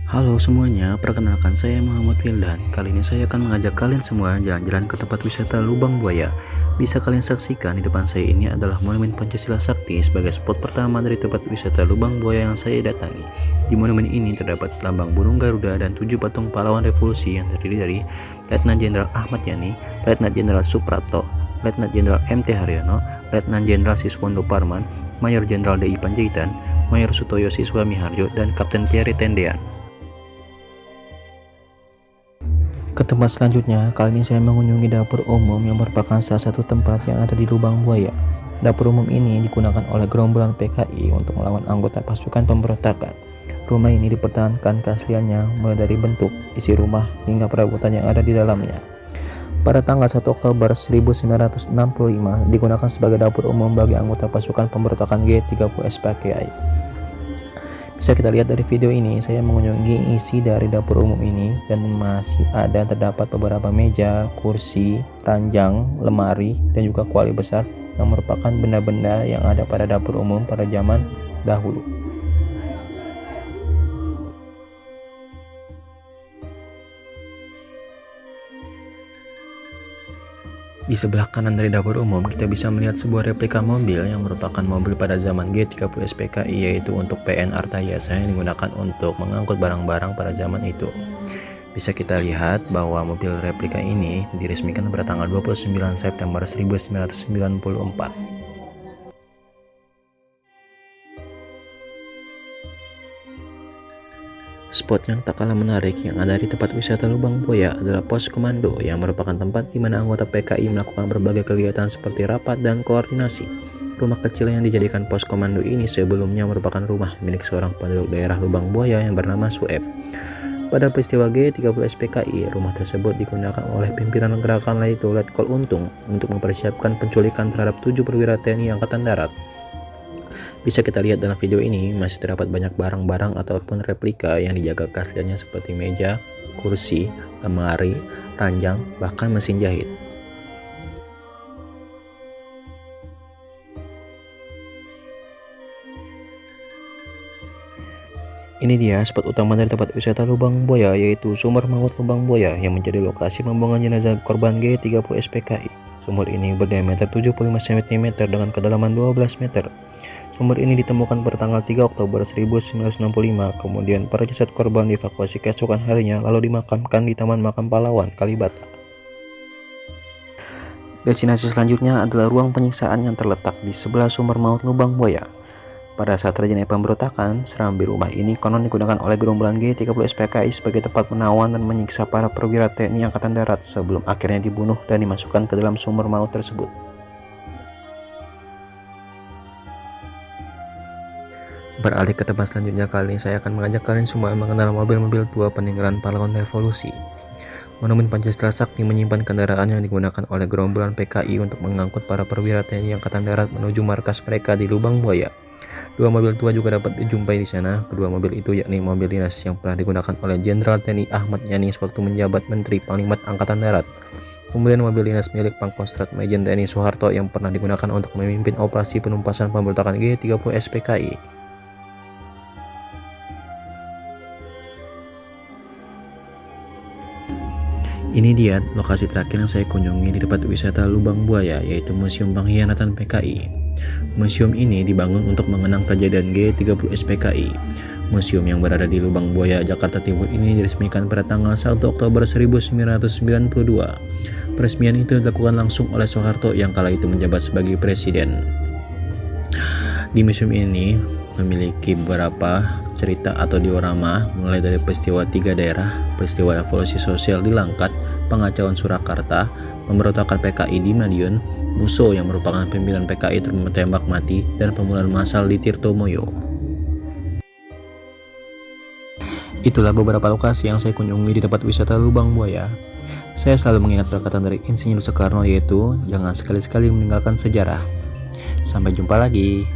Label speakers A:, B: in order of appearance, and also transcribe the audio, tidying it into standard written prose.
A: Halo semuanya, perkenalkan saya Muhammad Wildan. Kali ini saya akan mengajak kalian semua jalan-jalan ke tempat wisata Lubang Buaya. Bisa kalian saksikan di depan saya ini adalah Monumen Pancasila Sakti sebagai spot pertama dari tempat wisata Lubang Buaya yang saya datangi. Di monumen ini terdapat lambang burung Garuda dan 7 patung pahlawan revolusi yang terdiri dari Letnan Jenderal Ahmad Yani, Letnan Jenderal Suprapto, Letnan Jenderal MT Haryono, Letnan Jenderal Siswondo Parman, Mayor Jenderal DI Panjaitan, Mayor Sutoyo Siswami Harjo, dan Kapten Pierre Tendean. Ke tempat selanjutnya, kali ini saya mengunjungi dapur umum yang merupakan salah satu tempat yang ada di Lubang Buaya. Dapur umum ini digunakan oleh gerombolan PKI untuk melawan anggota pasukan pemberontakan. Rumah ini dipertahankan keasliannya mulai dari bentuk, isi rumah, hingga perabotan yang ada di dalamnya. Pada tanggal 1 Oktober 1965 digunakan sebagai dapur umum bagi anggota pasukan pemberontakan G30 SPKI. Bisa kita lihat dari video ini, saya mengunjungi isi dari dapur umum ini dan masih terdapat beberapa meja, kursi, ranjang, lemari, dan juga kuali besar yang merupakan benda-benda yang ada pada dapur umum pada zaman dahulu. Di sebelah kanan dari dapur umum, kita bisa melihat sebuah replika mobil yang merupakan mobil pada zaman G30 SPKI, yaitu untuk PN Artayasa yang digunakan untuk mengangkut barang-barang pada zaman itu. Bisa kita lihat bahwa mobil replika ini diresmikan pada tanggal 29 September 1994. Spot yang tak kalah menarik yang ada di tempat wisata Lubang Buaya adalah pos komando yang merupakan tempat di mana anggota PKI melakukan berbagai kegiatan seperti rapat dan koordinasi. Rumah kecil yang dijadikan pos komando ini sebelumnya merupakan rumah milik seorang penduduk daerah Lubang Buaya yang bernama Sueb. Pada peristiwa G30 SPKI, rumah tersebut digunakan oleh pimpinan gerakan Letkol Untung untuk mempersiapkan penculikan terhadap 7 perwira TNI Angkatan Darat. Bisa kita lihat dalam video ini, masih terdapat banyak barang-barang ataupun replika yang dijaga keasliannya seperti meja, kursi, lemari, ranjang, bahkan mesin jahit. Ini dia spot utama dari tempat wisata Lubang Buaya, yaitu Sumur Maut Lubang Buaya yang menjadi lokasi pembuangan jenazah korban G30 SPKI. Sumur ini berdiameter 75 cm dengan kedalaman 12 meter. Sumur ini ditemukan pada tanggal 3 Oktober 1965, kemudian para jasad korban dievakuasi keesokan harinya lalu dimakamkan di Taman Makam Pahlawan, Kalibata. Destinasi selanjutnya adalah ruang penyiksaan yang terletak di sebelah Sumur Maut Lubang Buaya. Pada saat terjadi pemberontakan, serambi rumah ini konon digunakan oleh gerombolan G30 SPKI sebagai tempat menawan dan menyiksa para perwira TNI Angkatan Darat sebelum akhirnya dibunuh dan dimasukkan ke dalam sumur maut tersebut. Beralih ke tempat selanjutnya, kali ini saya akan mengajak kalian semua mengenal mobil-mobil tua peninggalan pahlawan revolusi. Monumen Pancasila Sakti menyimpan kendaraan yang digunakan oleh gerombolan PKI untuk mengangkut para perwira TNI Angkatan Darat menuju markas mereka di Lubang Buaya. Dua mobil tua juga dapat dijumpai di sana. Kedua mobil itu yakni mobil dinas yang pernah digunakan oleh Jenderal TNI Ahmad Yani sewaktu menjabat Menteri Panglima Angkatan Darat. Kemudian mobil dinas milik Pangkostrat Majen TNI Soeharto yang pernah digunakan untuk memimpin operasi penumpasan pemberontakan G30 SPKI. Ini dia lokasi terakhir yang saya kunjungi di tempat wisata Lubang Buaya, yaitu Museum Pengkhianatan PKI. Museum ini dibangun untuk mengenang kejadian G30 SPKI. Museum yang berada di Lubang Buaya, Jakarta Timur ini diresmikan pada tanggal 1 Oktober 1992. Peresmian itu dilakukan langsung oleh Soeharto yang kala itu menjabat sebagai presiden. Di museum ini memiliki beberapa cerita atau diorama mulai dari peristiwa 3 daerah, peristiwa revolusi sosial di Langkat, pengacauan Surakarta, pemberontakan PKI di Madiun, Buso yang merupakan pimpinan PKI tertembak mati, dan pemulaan massal di Tirtomoyo. Itulah beberapa lokasi yang saya kunjungi di tempat wisata Lubang Buaya. Saya selalu mengingat perkataan dari Insinyur Soekarno, yaitu jangan sekali-sekali meninggalkan sejarah. Sampai jumpa lagi.